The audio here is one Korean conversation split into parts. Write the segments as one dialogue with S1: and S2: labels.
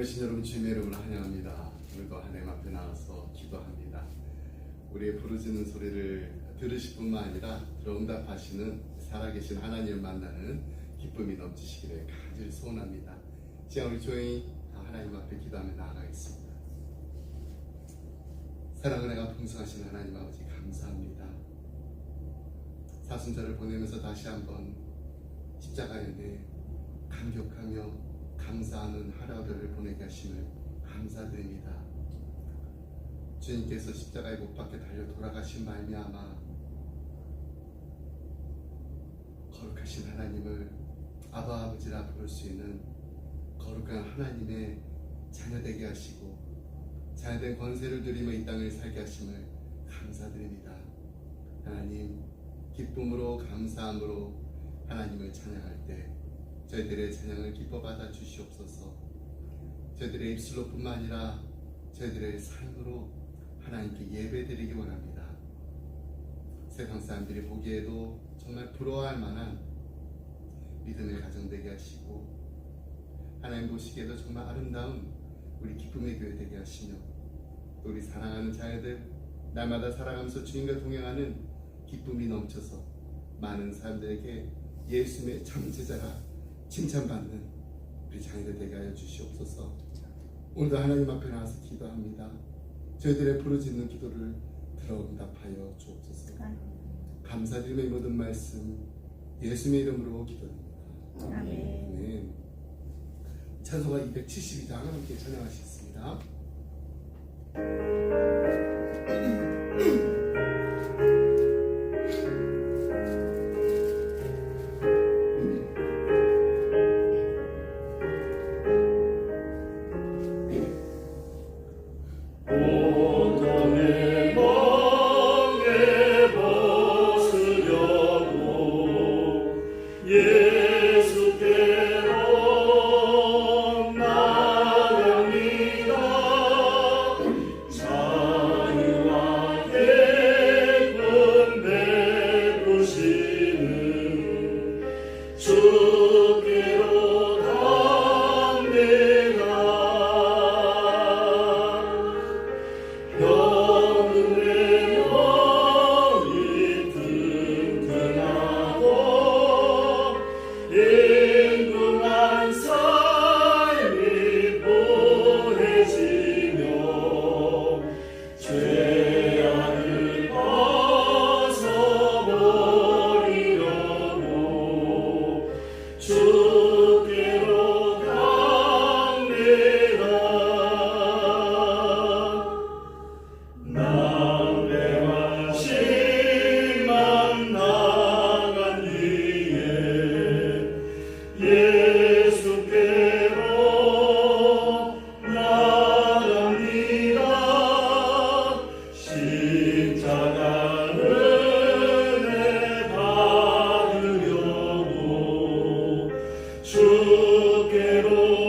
S1: 오신 여러분 주님의 이름으로 환영합니다. 오늘도 하나님 앞에 나와서 기도합니다. 우리의 부르짖는 소리를 들으실 뿐만 아니라 들어응답하시는 살아계신 하나님을 만나는 기쁨이 넘치시기를 간절히 소원합니다. 지금 우리 조용히 하나님 앞에 기도하며 나아가겠습니다. 사랑 은혜가 풍성하신 하나님 아버지 감사합니다. 사순절을 보내면서 다시 한번 십자가에 감격하며 감사하는 하루를 보내게 하심을 감사드립니다. 주님께서 십자가에 못 박혀 달려 돌아가신 말미암아 거룩하신 하나님을 아바 아버지라 부를 수 있는 거룩한 하나님의 자녀되게 하시고 자녀된 권세를 누리며 이 땅을 살게 하심을 감사드립니다. 하나님, 기쁨으로 감사함으로 하나님을 찬양할 때 저희들의 찬양을 기뻐 받아 주시옵소서. 저희들의 입술로 뿐만 아니라 저희들의 삶으로 하나님께 예배드리기 원합니다. 세상 사람들이 보기에도 정말 부러워할 만한 믿음의 가정되게 하시고 하나님 보시기에도 정말 아름다운 우리 기쁨의 교회 되게 하시며 또 우리 사랑하는 자녀들 날마다 살아가면서 주님과 동행하는 기쁨이 넘쳐서 많은 사람들에게 예수님의 참 제자라 칭찬받는 우리 자녀들 되게 하여 주시옵소서. 오늘도 하나님 앞에 나와서 기도합니다. 저희들의 부르짖는 기도를 들어 응답하여 주옵소서. 감사드리며 이 모든 말씀 예수님의 이름으로 기도합니다. 아멘. 찬송가 272장 함께 찬양하시겠습니다.
S2: 주께로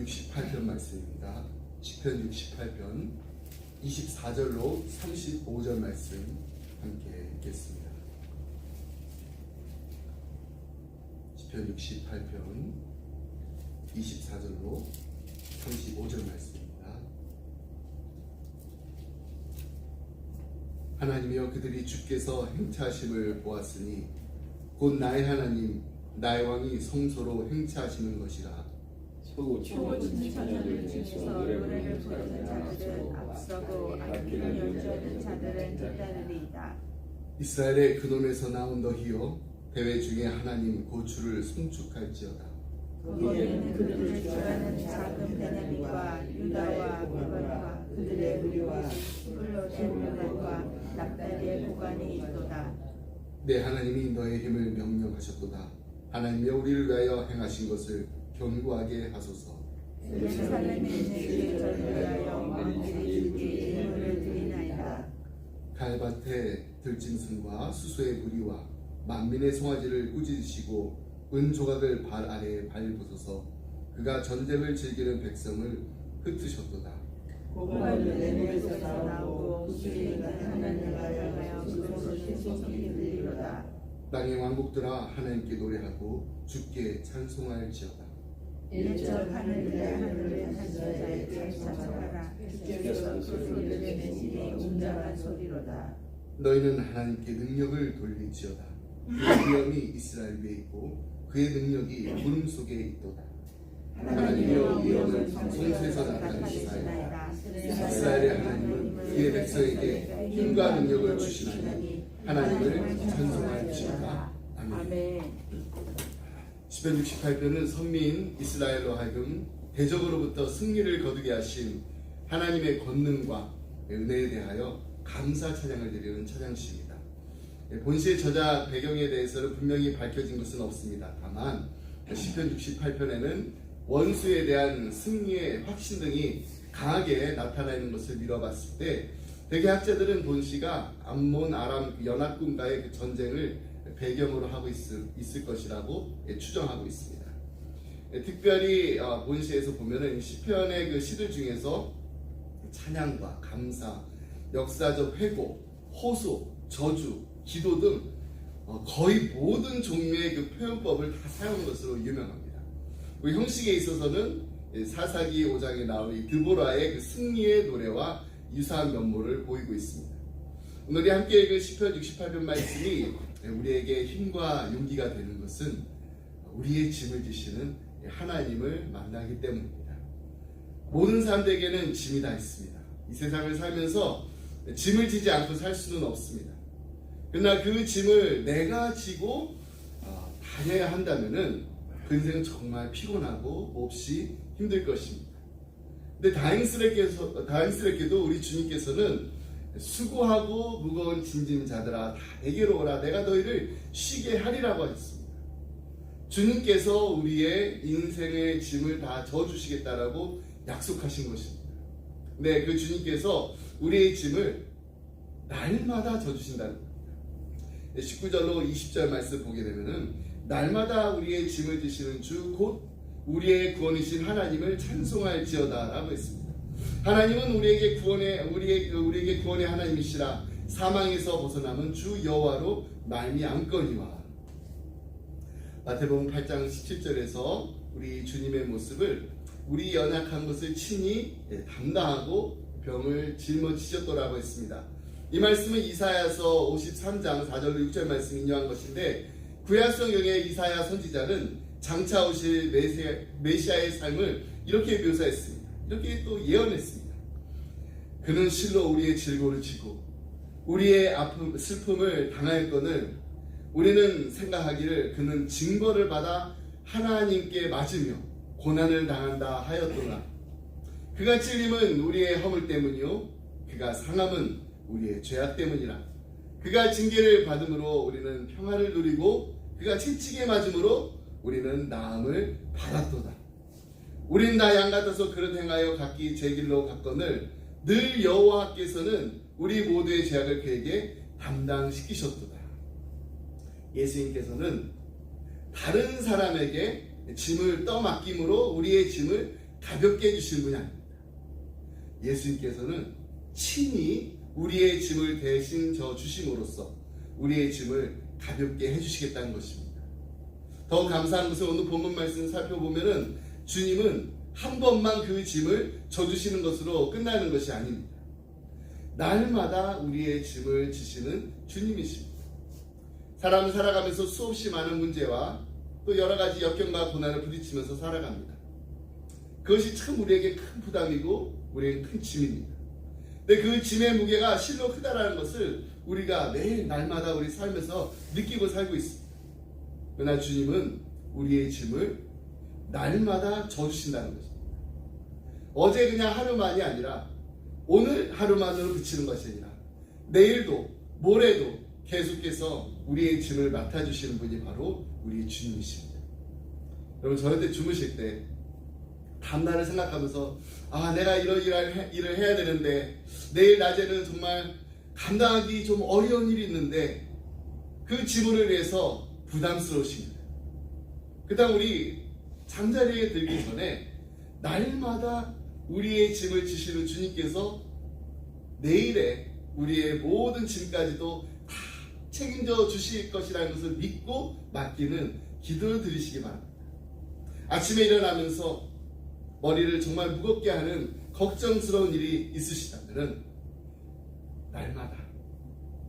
S1: 68편 말씀입니다. 시편 68편 24절로 35절 말씀 함께 읽겠습니다. 시편 68편 24절로 35절 말씀입니다. 하나님이여, 그들이 주께서 행차하심을 보았으니 곧 나의 하나님 나의 왕이 성소로 행차하시는 것이라.
S2: 소고 치는 자들 중에서 노래를 부르는 자들은 앞서고 악기를 연주하는 자들은 뒤따르리이다.
S1: 이스라엘의 그놈에서 나온 너희여, 대회 중에 하나님 고추를 송축할지어다.
S2: 거기에는 그들을 좋아하는 작은 베냐민과 유다와 베번과 그들의 무리와 스불론의 무리들과 납달리의 고관이 있도다.
S1: 내 하나님이 너의 힘을 명령하셨도다. 하나님이여, 우리를 위하여 행하신 것을 견고하게 하소서.
S2: 예루살렘에 있는 그의 절을 위하여 왕들이 주께 예물을 드리나이다.
S1: 갈밭에 들짐승과 수소의 무리와 만민의 송아지를 꾸짖으시고 은 조각을 발 아래에 발부소서. 그가 전쟁을 즐기는 백성을 흩으셨도다.
S2: 고관을 내 몸에서 나오고 구슬이 하나님을 향하여 그 소리를 속히 들리로다.
S1: 땅의 왕국들아, 하나님께 노래하고 주께 찬송할지어다.
S2: 일절 하늘에 하늘에 하신 자에게 찬송하라. 주께서 그 소리를 내시니 웅장한 소리로다.
S1: 너희는 하나님께 능력을 돌릴지어다. 그의 위엄이 이스라엘 위에 있고 그의 능력이 구름 속에 있도다. 하나님이여, 위엄을 성소에서 나타내시나이다. 이스라엘의 하나님은 그의 백성에게 힘과 능력을 주시나니 하나님을 찬송할지어다. 아멘. 시편 68편은 선민 이스라엘로 하여금 대적으로부터 승리를 거두게 하신 하나님의 권능과 은혜에 대하여 감사 찬양을 드리는 찬양시입니다. 본시의 저자 배경에 대해서는 분명히 밝혀진 것은 없습니다. 다만 시편 68편에는 원수에 대한 승리의 확신 등이 강하게 나타나 있는 것을 미뤄봤을 때 대개 학자들은 본시가 암몬 아람 연합군과의 그 전쟁을 배경으로 하고 있을 것이라고 추정하고 있습니다. 특별히 본시에서 보면은 시편의 그 시들 중에서 찬양과 감사, 역사적 회고, 호소, 저주, 기도 등 거의 모든 종류의 그 표현법을 다 사용한 것으로 유명합니다. 우리 형식에 있어서는 사사기 5장에 나온 이 드보라의 그 승리의 노래와 유사한 면모를 보이고 있습니다. 오늘 함께 읽은 시편 68편 말씀이 우리에게 힘과 용기가 되는 것은 우리의 짐을 지시는 하나님을 만나기 때문입니다. 모든 사람들에게는 짐이 다 있습니다. 이 세상을 살면서 짐을 지지 않고 살 수는 없습니다. 그러나 그 짐을 내가 지고 다녀야 한다면은 그 인생은 정말 피곤하고 몹시 힘들 것입니다. 근데 다행스럽게도 우리 주님께서는 수고하고 무거운 짐진 자들아 다 내게로 오라, 내가 너희를 쉬게 하리라고 하셨습니다. 주님께서 우리의 인생의 짐을 다 져주시겠다라고 약속하신 것입니다. 네, 그 주님께서 우리의 짐을 날마다 져주신다는 겁니다. 19절로 20절 말씀 보게 되면은 날마다 우리의 짐을 지시는 주 곧 우리의 구원이신 하나님을 찬송할지어다 라고 했습니다. 하나님은 우리에게 구원의 하나님이시라. 사망에서 벗어남은 주 여호와로 말미암거니와. 마태복음 8장 17절에서 우리 주님의 모습을 우리 연약한 것을 친히 담당하고 병을 짊어지셨더라고 했습니다. 이 말씀은 이사야서 53장 4절로 6절 말씀 인용한 것인데, 구약 성경의 이사야 선지자는 장차 오실 메시아의 삶을 이렇게 묘사했습니다. 이렇게 또 예언했습니다. 그는 실로 우리의 질고를 지고 우리의 아픔, 슬픔을 당하였거늘 우리는 생각하기를 그는 징벌을 받아 하나님께 맞으며 고난을 당한다 하였도다. 그가 찔림은 우리의 허물 때문이요 그가 상함은 우리의 죄악 때문이라. 그가 징계를 받음으로 우리는 평화를 누리고 그가 채찍에 맞음으로 우리는 나음을 받았도다. 우린 다 양 같아서 그릇 행하여 각기 제 길로 갔거늘 늘 여호와께서는 우리 모두의 죄악을 그에게 담당시키셨도다. 예수님께서는 다른 사람에게 짐을 떠맡김으로 우리의 짐을 가볍게 해주시는 분이 아닙니다. 예수님께서는 친히 우리의 짐을 대신 져 주심으로써 우리의 짐을 가볍게 해주시겠다는 것입니다. 더 감사한 것은 오늘 본문 말씀 살펴보면은 주님은 한 번만 그 짐을 져주시는 것으로 끝나는 것이 아닙니다. 날마다 우리의 짐을 지시는 주님이십니다. 사람은 살아가면서 수없이 많은 문제와 또 여러 가지 역경과 고난을 부딪히면서 살아갑니다. 그것이 참 우리에게 큰 부담이고 우리에게 큰 짐입니다. 근데 그 짐의 무게가 실로 크다라는 것을 우리가 매일 날마다 우리 삶에서 느끼고 살고 있습니다. 그러나 주님은 우리의 짐을 날마다 져주신다는 것입니다. 어제 그냥 하루만이 아니라 오늘 하루만으로 그치는 것이 아니라 내일도 모레도 계속해서 우리의 짐을 맡아주시는 분이 바로 우리 주님이십니다. 여러분, 저녁 주무실 때 다음날을 생각하면서 내가 이런 일을 해야 되는데 내일 낮에는 정말 감당하기 좀 어려운 일이 있는데 그 짐을 위해서 부담스러우십니다. 그다음 우리 잠자리에 들기 전에 날마다 우리의 짐을 지시는 주님께서 내일의 우리의 모든 짐까지도 다 책임져 주실 것이라는 것을 믿고 맡기는 기도를 드리시기 바랍니다. 아침에 일어나면서 머리를 정말 무겁게 하는 걱정스러운 일이 있으시다면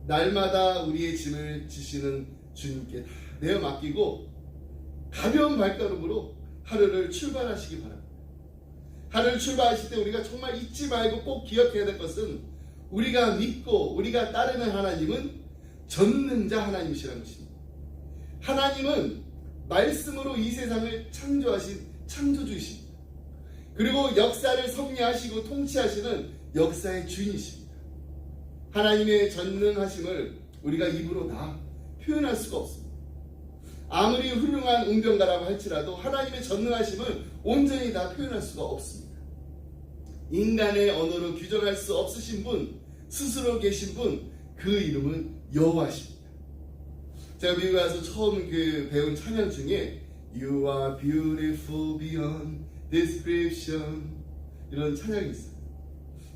S1: 날마다 우리의 짐을 지시는 주님께 다 내어 맡기고 가벼운 발걸음으로 하루를 출발하시기 바랍니다. 하루를 출발하실 때 우리가 정말 잊지 말고 꼭 기억해야 될 것은 우리가 믿고 우리가 따르는 하나님은 전능자 하나님이시라는 것입니다. 하나님은 말씀으로 이 세상을 창조하신 창조주이십니다. 그리고 역사를 섭리하시고 통치하시는 역사의 주인이십니다. 하나님의 전능하심을 우리가 입으로 다 표현할 수가 없습니다. 아무리 훌륭한 웅변가라고 할지라도 하나님의 전능하심을 온전히 다 표현할 수가 없습니다. 인간의 언어로 규정할 수 없으신 분, 스스로 계신 분, 그 이름은 여호와십니다. 제가 미국에 와서 처음 배운 찬양 중에 You are beautiful beyond description 이런 찬양이 있어요.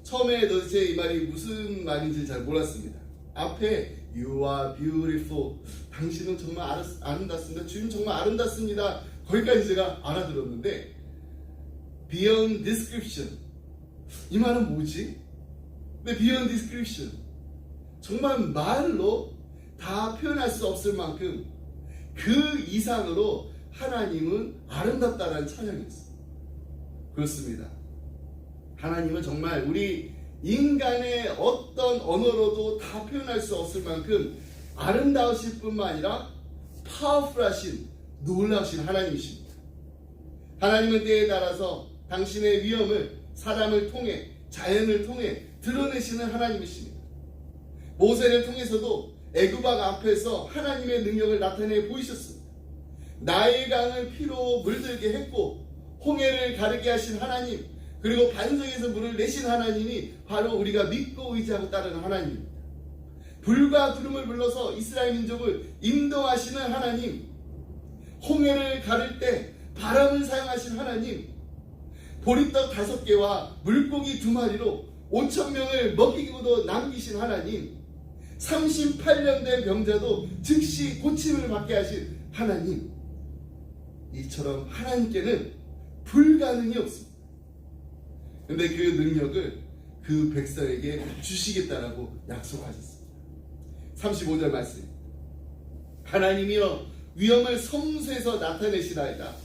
S1: 처음에 도대체 이 말이 무슨 말인지 잘 몰랐습니다. 앞에 You are beautiful, 당신은 정말 아름답습니다. 주님 정말 아름답습니다. 거기까지 제가 알아들었는데 Beyond description, 이 말은 뭐지? 근데 Beyond description, 정말 말로 다 표현할 수 없을 만큼 그 이상으로 하나님은 아름답다라는 찬양이었어요. 그렇습니다. 하나님은 정말 우리 인간의 어떤 언어로도 다 표현할 수 없을 만큼 아름다우실 뿐만 아니라 파워풀하신, 놀라우신 하나님이십니다. 하나님은 때에 따라서 당신의 위엄을 사람을 통해, 자연을 통해 드러내시는 하나님이십니다. 모세를 통해서도 애굽 왕 앞에서 하나님의 능력을 나타내 보이셨습니다. 나일강을 피로 물들게 했고 홍해를 가르게 하신 하나님, 그리고 반석에서 물을 내신 하나님이 바로 우리가 믿고 의지하고 따르는 하나님입니다. 불과 구름을 불러서 이스라엘 민족을 인도하시는 하나님, 홍해를 가를 때 바람을 사용하신 하나님, 보리떡 5개와 물고기 2마리로 5,000명을 먹이고도 남기신 하나님, 38년 된 병자도 즉시 고침을 받게 하신 하나님, 이처럼 하나님께는 불가능이 없습니다. 그런데 그 능력을 그 백성에게 주시겠다라고 약속하셨습니다. 35절 말씀, 하나님이여 위엄을 성소에서 나타내시나이다.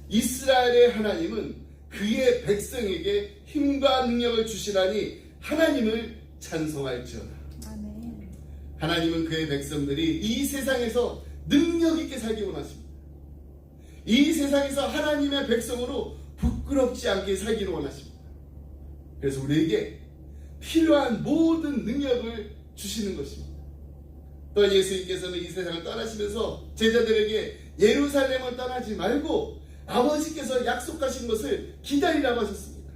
S1: 이스라엘의 하나님은 그의 백성에게 힘과 능력을 주시라니 하나님을 찬송할지어다.
S2: 아멘.
S1: 하나님은 그의 백성들이 이 세상에서 능력 있게 살기 원하십니다. 이 세상에서 하나님의 백성으로 부끄럽지 않게 살기를 원하십니다. 그래서 우리에게 필요한 모든 능력을 주시는 것입니다. 또 예수님께서는 이 세상을 떠나시면서 제자들에게 예루살렘을 떠나지 말고 아버지께서 약속하신 것을 기다리라고 하셨습니다.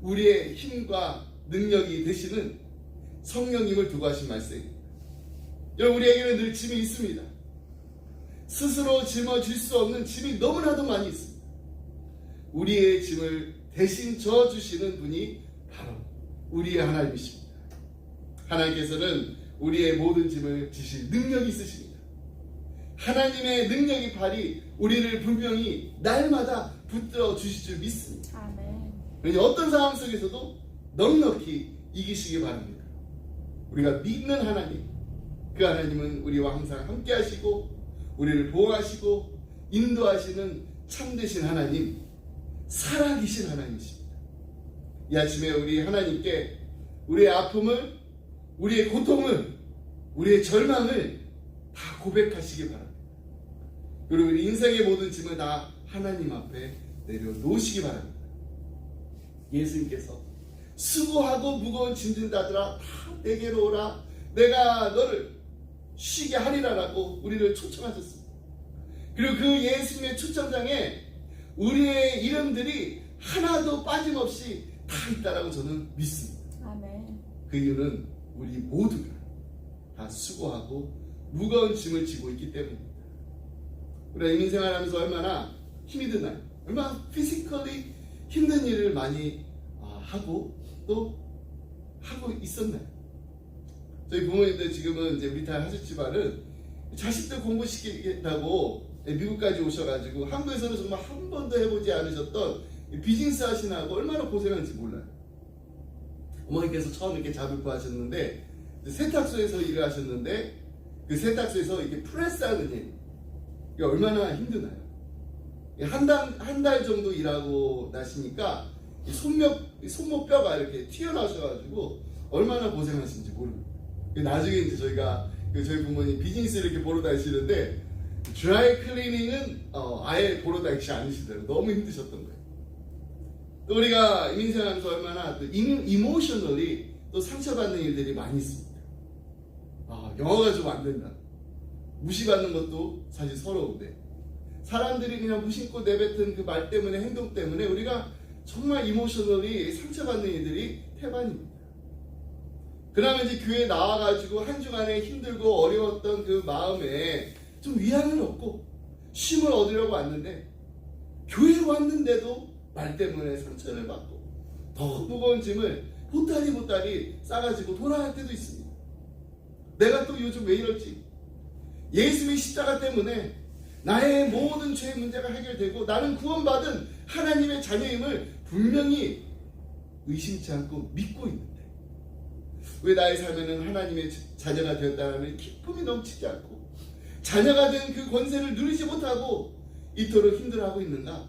S1: 우리의 힘과 능력이 되시는 성령님을 두고 하신 말씀입니다. 여러분, 우리에게는 늘 짐이 우리의 짐을 대신 져주시는 분이 바로 우리의 하나님이십니다. 하나님께서는 우리의 모든 짐을 지실 능력이 있으십니다. 하나님의 능력이 발이 우리를 분명히 날마다 붙들어 주실 줄 믿습니다.
S2: 아멘.
S1: 그러니 어떤 상황 속에서도 넉넉히 이기시기 바랍니다. 우리가 믿는 하나님, 그 하나님은 우리와 항상 함께 하시고 우리를 보호하시고 인도하시는 참되신 하나님, 살아계신 하나님이십니다. 이 아침에 우리 하나님께 우리의 아픔을, 우리의 고통을, 우리의 절망을 다 고백하시기 바랍니다. 그리고 우리 인생의 모든 짐을 다 하나님 앞에 내려놓으시기 바랍니다. 예수님께서 수고하고 무거운 짐진 자들아 다 내게로 오라, 내가 너를 쉬게 하리라라고 우리를 초청하셨습니다. 그리고 그 예수님의 초청장에 우리의 이름들이 하나도 빠짐없이 다 있다라고 저는 믿습니다.
S2: 아멘.
S1: 그 이유는 우리 모두가 다 수고하고 무거운 짐을 지고 있기 때문입니다. 우리가 인생활하면서 얼마나 힘이 드나요? 얼마나 피지컬리 힘든 일을 많이 하고 또 하고 있었나요? 저희 부모님들 지금은 이제 리타일 하셨지만은 자식들 공부시키겠다고 미국까지 오셔가지고 한국에서는 정말 한 번도 해보지 않으셨던 비즈니스 하시나고 얼마나 고생하는지 몰라요. 어머니께서 처음 이렇게 잡을 구하셨는데 세탁소에서 일을 하셨는데 그 세탁소에서 이렇게 프레스하는 일, 이게 얼마나 힘드나요? 한 달 정도 일하고 나시니까 손목 뼈가 이렇게 튀어나오셔가지고 얼마나 고생하신지 모릅니다. 나중에 이제 저희가 저희 부모님 비즈니스 이렇게 보러 다니시는데 드라이 클리닝은 아예 보러 다니시 않으시더라고요. 너무 힘드셨던 거예요. 또 우리가 인생하면서 얼마나 또 이모셔널리 또 상처받는 일들이 많이 있습니다. 영어가 좀 안 된다. 무시받는 것도 사실 서러운데 사람들이 그냥 무심코 내뱉은 그 말 때문에, 행동 때문에 우리가 정말 이모셔널리 상처받는 일들이 태반입니다. 그러면 이제 교회에 나와가지고 한 주간에 힘들고 어려웠던 그 마음에 좀 위안을 얻고 쉼을 얻으려고 왔는데 교회에 왔는데도 말 때문에 상처를 받고 더 무거운 짐을 보따리 싸가지고 돌아갈 때도 있습니다. 내가 또 요즘 왜 이럴지, 예수의 십자가 때문에 나의 모든 죄의 문제가 해결되고 나는 구원받은 하나님의 자녀임을 분명히 의심치 않고 믿고 있는데 왜 나의 삶에는 하나님의 자녀가 되었다는 기쁨이 넘치지 않고 자녀가 된 그 권세를 누리지 못하고 이토록 힘들어하고 있는가?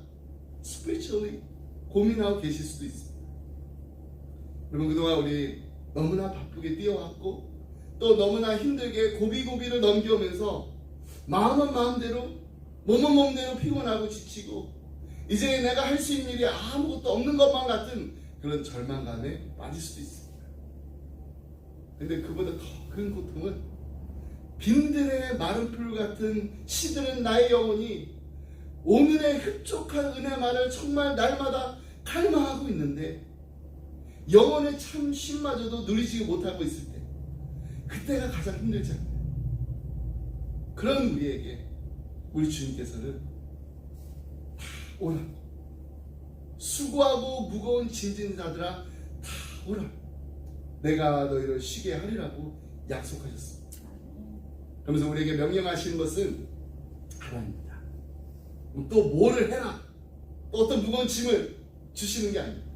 S1: spiritually 고민하고 계실 수도 있습니다. 여러분, 그동안 우리 너무나 바쁘게 뛰어왔고 또 너무나 힘들게 고비고비를 넘겨오면서 마음은 마음대로 몸은 몸대로 피곤하고 지치고 이제 내가 할 수 있는 일이 아무것도 없는 것만 같은 그런 절망감에 빠질 수도 있습니다. 근데 그보다 더 큰 고통은 빈들의 마른 풀 같은 시드는 나의 영혼이 오늘의 흡족한 은혜만을 정말 날마다 갈망하고 있는데 영혼의 참 쉼마저도 누리지 못하고 있을 때 그때가 가장 힘들지 않나요? 그런 우리에게 우리 주님께서는 다 오라고, 수고하고 무거운 짐진 자들아 다 오라고, 내가 너희를 쉬게 하리라고 약속하셨습니다. 그러면서 우리에게 명령하시는 것은 하나님입니다. 또 뭐를 해라, 또 어떤 무거운 짐을 주시는 게 아닙니다.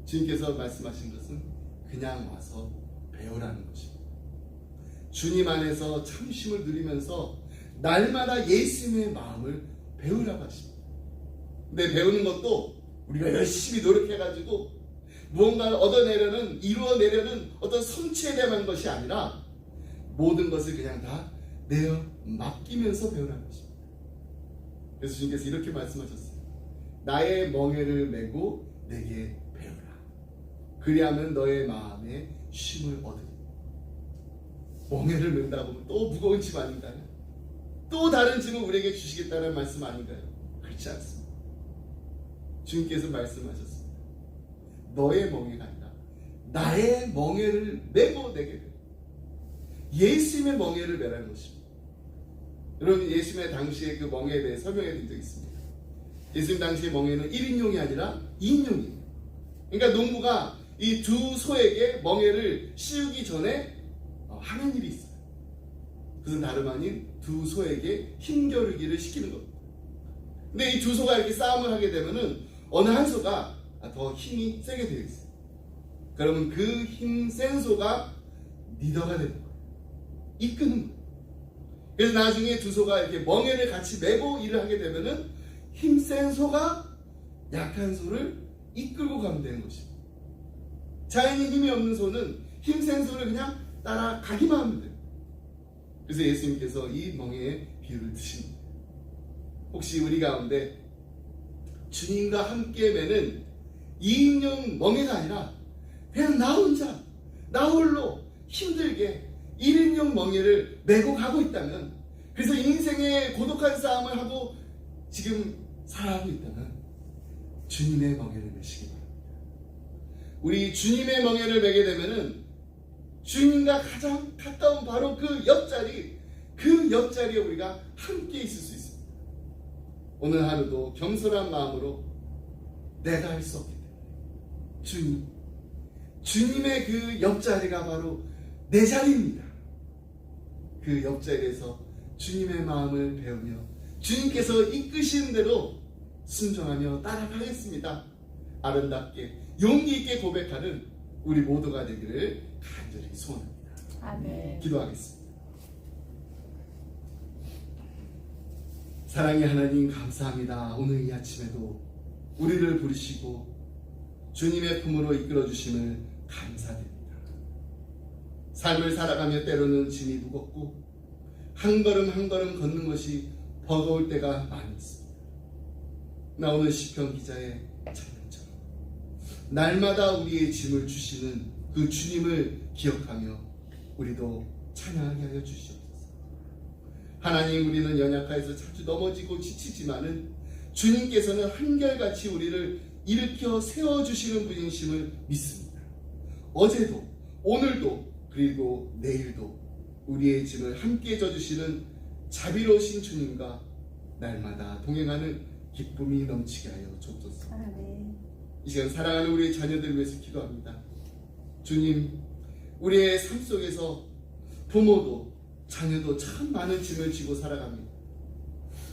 S1: 주님께서 말씀하신 것은 그냥 와서 배우라는 것입니다. 주님 안에서 참 쉼을 누리면서 날마다 예수님의 마음을 배우라고 하십니다. 근데 배우는 것도 우리가 열심히 노력해가지고 무언가를 얻어내려는, 이루어내려는 어떤 성취에 대한 것이 아니라 모든 것을 그냥 다 내어 맡기면서 배우라는 것입니다. 그래서 주님께서 이렇게 말씀하셨어요. 나의 멍에를 메고 내게 배우라. 그리하면 너의 마음에 쉼을 얻으리라. 멍에를 맨다고 하면 또 무거운 짐 아닌가요? 또 다른 짐을 우리에게 주시겠다는 말씀 아닌가요? 그렇지 않습니다. 주님께서 말씀하셨습니다. 너의 멍에가 아니라 나의 멍에를 메고 내게 배우라. 예수님의 멍에를 메라는 것입니다. 여러분, 예수님의 당시에 그 멍에에 대해 설명해 드린 적이 있습니다. 예수님 당시의 멍에는 1인용이 아니라 2인용이에요. 그러니까 농부가 이 두 소에게 멍에를 씌우기 전에 하는 일이 있어요. 그것은 다름 아닌 두 소에게 힘겨루기를 시키는 겁니다. 근데 이 두 소가 이렇게 싸움을 하게 되면은 어느 한 소가 더 힘이 세게 되어 있어요. 그러면 그 힘 센 소가 리더가 되는 거예요. 이끄는 거예요. 그래서 나중에 두 소가 이렇게 멍에를 같이 메고 일을 하게 되면은 힘 센 소가 약한 소를 이끌고 가면 되는 것이고, 자연히 힘이 없는 소는 힘 센 소를 그냥 따라가기만 하면 돼요. 그래서 예수님께서 이 멍에의 비유를 드십니다. 혹시 우리 가운데 주님과 함께 매는 2인용 멍에가 아니라 그냥 나 혼자, 나 홀로 힘들게 1인용 멍에를 메고 가고 있다면, 그래서 인생의 고독한 싸움을 하고 지금 살아가고 있다면 주님의 멍에를 메시기 바랍니다. 우리 주님의 멍에를 메게 되면은 주님과 가장 가까운 바로 그 옆자리에 우리가 함께 있을 수 있습니다. 오늘 하루도 겸손한 마음으로 내가 할 수 없기 때문에 주님의 그 옆자리가 바로 내 자리입니다. 그 옆자리에서 주님의 마음을 배우며 주님께서 이끄시는 대로 순종하며 따라가겠습니다. 아름답게 용기 있게 고백하는 우리 모두가 되기를 간절히 소원합니다.
S2: 아멘.
S1: 기도하겠습니다. 사랑의 하나님, 감사합니다. 오늘 이 아침에도 우리를 부르시고 주님의 품으로 이끌어 주심을 감사드립니다. 삶을 살아가며 때로는 짐이 무겁고 한 걸음 한 걸음 걷는 것이 버거울 때가 많이 있습니다. 나 오늘 시편 기자의 찬양처럼 날마다 우리의 짐을 주시는 그 주님을 기억하며 우리도 찬양하게 하여 주시옵소서. 하나님, 우리는 연약하여서 자주 넘어지고 지치지만은 주님께서는 한결같이 우리를 일으켜 세워주시는 분이심을 믿습니다. 어제도 오늘도 그리고 내일도 우리의 짐을 함께 져주시는 자비로우신 주님과 날마다 동행하는 기쁨이 넘치게 하여 주옵소서.
S2: 아멘.
S1: 이 시간 사랑하는 우리의 자녀들을 위해서 기도합니다. 주님, 우리의 삶 속에서 부모도 자녀도 참 많은 짐을 지고 살아갑니다.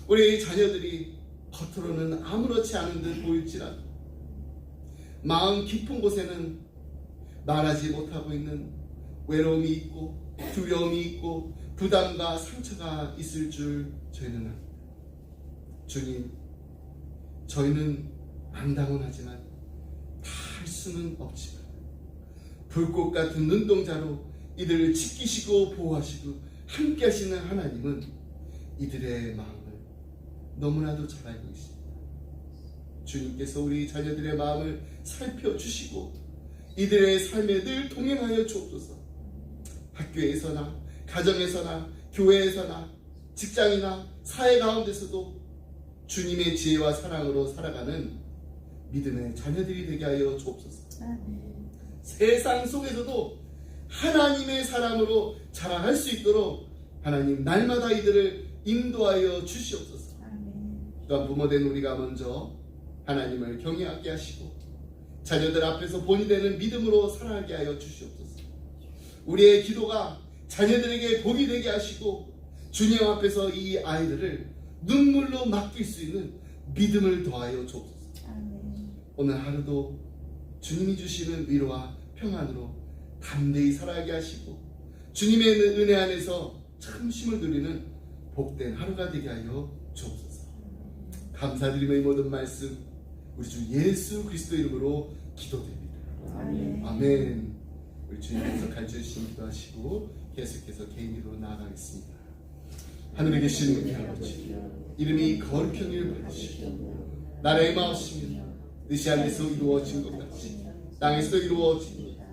S1: 우리의 자녀들이 겉으로는 아무렇지 않은 듯 보일지라도 마음 깊은 곳에는 말하지 못하고 있는 외로움이 있고 두려움이 있고 부담과 상처가 있을 줄 저희는 압니다. 주님, 저희는 안당원하지만 다 할 수는 없지만 불꽃 같은 눈동자로 이들을 지키시고 보호하시고 함께 하시는 하나님은 이들의 마음을 너무나도 잘 알고 있습니다. 주님께서 우리 자녀들의 마음을 살펴주시고 이들의 삶에 늘 동행하여 주옵소서. 학교에서나 가정에서나 교회에서나 직장이나 사회 가운데서도 주님의 지혜와 사랑으로 살아가는 믿음의 자녀들이 되게 하여 주옵소서.
S2: 아멘.
S1: 세상 속에서도 하나님의 사랑으로 자라갈 수 있도록 하나님 날마다 이들을 인도하여 주시옵소서.
S2: 아멘.
S1: 또한 부모된 우리가 먼저 하나님을 경외하게 하시고 자녀들 앞에서 본이 되는 믿음으로 살아가게 하여 주시옵소서. 우리의 기도가 자녀들에게 복이 되게 하시고 주님 앞에서 이 아이들을 눈물로 맡길 수 있는 믿음을 더하여 주옵소서.
S2: 아멘.
S1: 오늘 하루도 주님이 주시는 위로와 평안으로 담대히 살아가게 하시고 주님의 은혜 안에서 참 쉼을 누리는 복된 하루가 되게 하여 주옵소서. 감사드리며 이 모든 말씀 우리 주 예수 그리스도 이름으로 기도드립니다.
S2: 아멘.
S1: 아멘. 우리 주님께서 가르쳐주신 기도하시고 계속해서 개인기로 나아가겠습니다. 하늘에 계시는 우리 아버지, 이름이 거룩히 여김을 받으시고 나라의 마음이시며 뜻이 하늘에서 이루어진 것 같이 땅에서도 이루어집니다.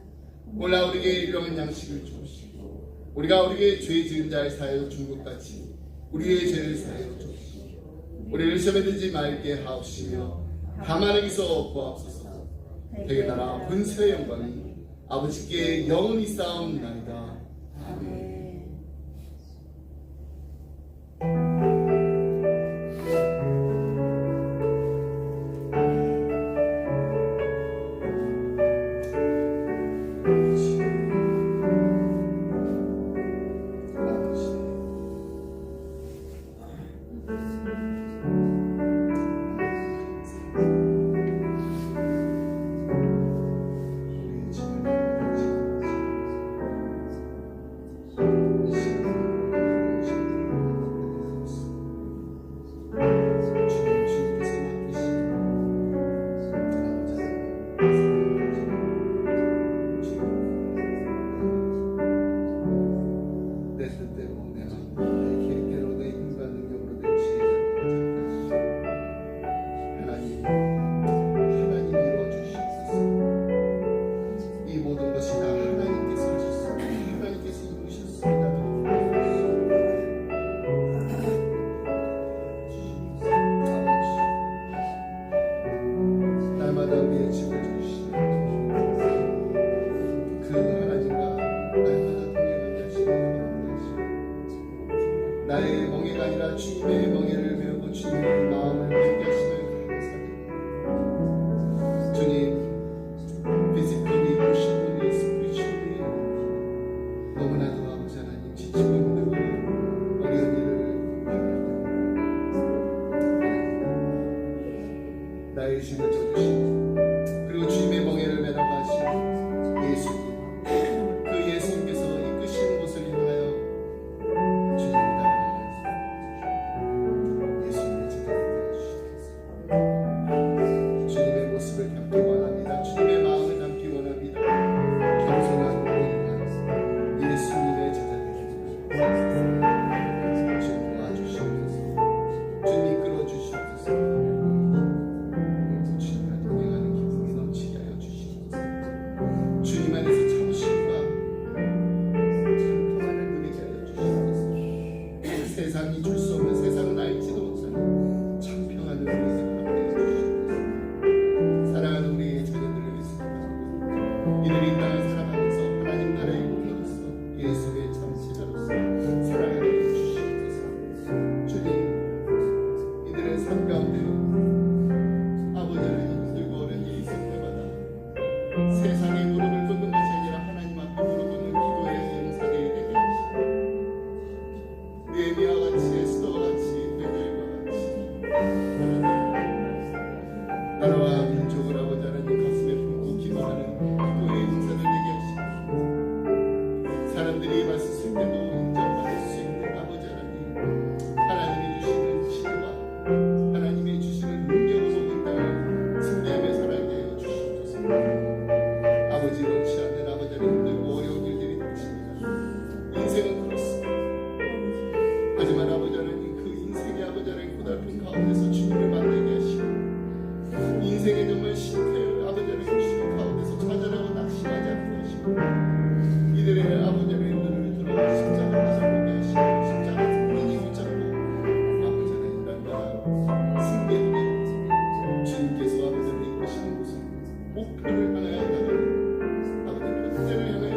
S1: 오늘 우리에게 일용할 양식을 주시고 우리가 우리에게 죄 지은 자를 사하여 준 것 같이 우리의 죄를 사하여 주시고 우리를 시험에 들지 말게 하옵시며 다만 여기서 구하옵소서. 대개 나라 권세의 영광이 아버지께 영원히 쌓옵나이다. 아멘. 우리의 집을 주시는 그 하나님과 날마다 동행하게 하시고 나의 멍에가 아니라 주님의 멍에를 메우고 주님의 마음을 품게 하시는 감사드립니다. 주님, physically, emotionally, spiritually 너무나도 아버지 하나님 지치고 힘들고 어려운 일을 나의 짐을 져주시고 그리고 주님의 멍에를 메라고 하신 예수님, 그 예수님께서 이끄시는 곳을 향하여 주님을 따라가면서 예수님의 제자가 되어주시옵소서. 주님의 모습을 담기 원합니다. 주님의 마음을 담기 원합니다. 겸손한 온유한 예수님의 제자 되기 원합니다. 주님 도와주시옵소서. 주님 이끌어 주시옵소서. 주님과 동행하는 기쁨이 넘치게 하여 주시옵소서. 주님 안에서 참심과 평안을 누리게 하여 주시옵소서. 세상이 줄 수 없는, 세상은 알지도 못하는 참 평안을 우리에게 함께 해 주시옵소서. 사랑하는 우리의 자녀들을 위해서 이들이 이 땅을 살아가면서 하나님 나라의 공로로서 예수의 참 제자로서 살아가게 해 주시옵소서. 주님, 이들의 삶 가운데 아버지 하나님 힘들고 어려운 일이 있을 때마다 세상의 무릎을 꿇는 것이 아니라 하나님 앞에 무릎 꿇는 기도의 용사들이 되게 하시고 느헤미야와 같이 에스더와 같이 베델과 같이 나라와 민족을 아버지 하나님 가슴에 품고 기도하는 기도의 용사들 되게 하시고 사람들이 봤을 때도 인정받을 수 있는 아버지 하나님, 하나님이 주시는 치유와 하나님이 주시는 능력으로 이 땅을 승리하며 살아가게 하여 주시옵소서. 아버지 원치 않는 아버지 하나님 힘들고 어려운 일들이 닥칩니다. 인생은 그렇습니다. 하지만 아버지 하나님 그 인생의 아버지 하나님 고달픈 가운데서 주님을 만나게 하시고 인생에 정말 실패를 아버지 하나님 주님 가운데서 찾아라고 낙심하지 않게 하시고 이들의 아버지 하나님 눈을 들어 십자가를 잡게 하시고 십자가 등불이 붙잡고 아버지 하나님 날마다 승리하며 주님께서 아버지 하나님 이끄시는 곳을 목표를 향하여 나가는 아버지 그때를 향하여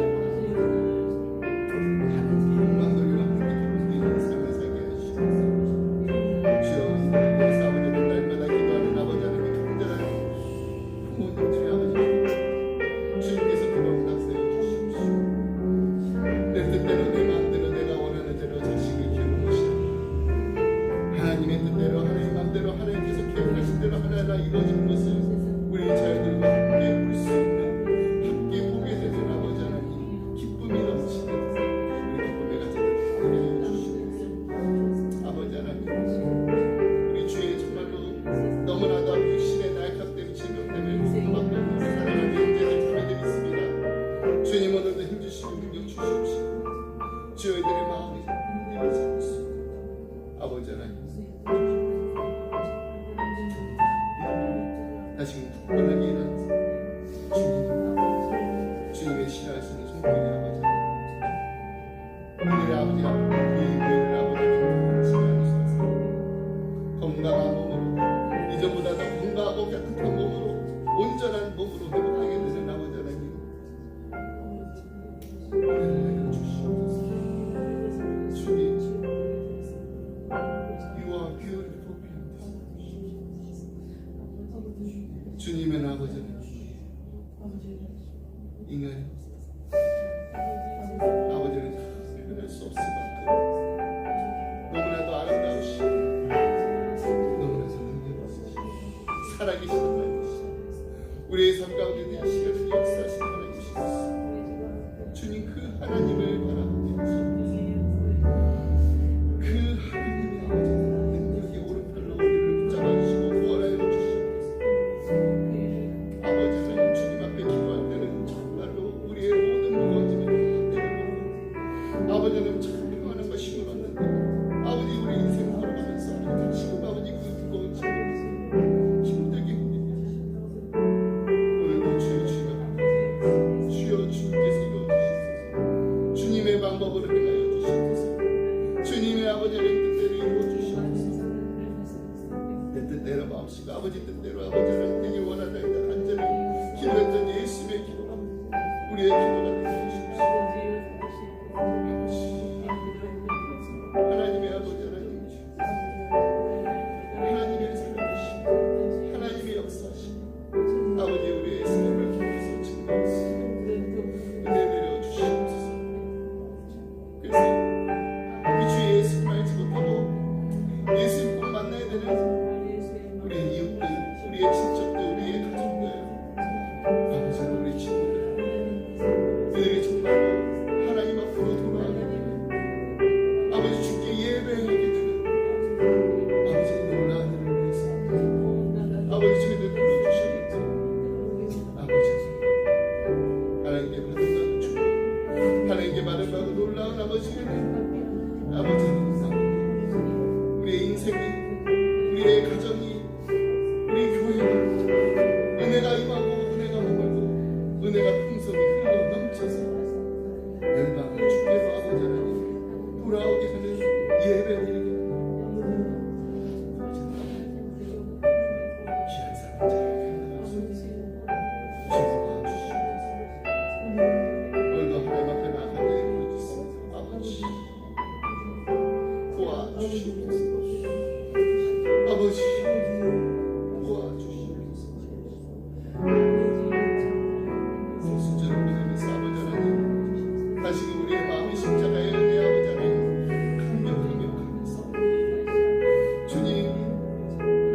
S1: 영광돌이와 함께 기쁨이 있는 삶을 살게 하시옵소서. 주여 이들을 위해서 아버지 하나님 날마다 기도하는 아버지 하나님 간절한 부모님들의 아버지 주님께서 그런 낙세해 주시옵시고 내 뜻대로 내 마음대로 내가 원하는 대로 자식을 키우는 것이 아니라 하나님의 뜻대로 하나님 마음대로 하나님께서 계획하신 대로 하나하나 이루어지는 것을 우리 자녀들과 함께 볼 수 있는 함께 보게 되는 아버지 하나님 기쁨이 넘치는 우리 기쁨의 가정을 하게 하여 주시옵소서. 아버지 하나님 우리 주의 정말로 너무나도 육신의 날카롭된 질병 때문에 고통받고 있는 사랑하는 형제들 자매들이 있습니다. 주님 오늘도 힘주시고 능력 주시옵시고 주여 이들의 마음이 흔들리지 않습니다. 아버지 하나님 다시금 굳건하게 일하는 주님의 싫어하시는 손길이 아버지 오늘의 아버지 앞에 이 교회를 아버지 지나주소서. 건강한 몸으로 이전보다 더 건강하고 깨끗한 몸으로 온전한 몸으로 회복하게 되는 아버지 하나님 은혜를 내려주시옵소서. 주님 You are beautiful beyond 주님은 아버지는 인간이 아버지는 표현할 수 없을 만큼 너무나도 아름다우시고 너무나도 능력있으시고 살아계신 하나님이시고 우리의 삶 가운데 되시는 역사하신 하나님이시고 주님 그 하나님을 바라보게 하시고 그 하나님의 능력의 오른팔로 우리를 붙잡아주시고 구원하여 주시옵소서. 아버지 하나님 주님 앞에 기도할 때는 정말로 우리의 모든 무거워짐을 내려놓고 아버지 하나님 참 평안한 것이 힘들었는데 아버지 우리 인생 걸어가면서 다시금 아버지 그 무거운 짐을 힘들게 힘들게 하시고 오늘도 주여 주여 주여 주님께서 이루어주시옵소서. 주님의 방법으로 행하여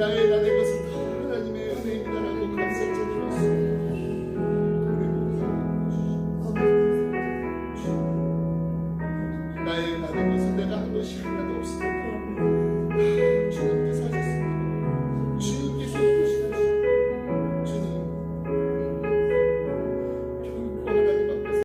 S1: 나의 나 된 것은 다 하나님의 은혜입니다라고 감사드렸습니다. 나의 나 된 것은 내가 한 것이 하나도 없습니다.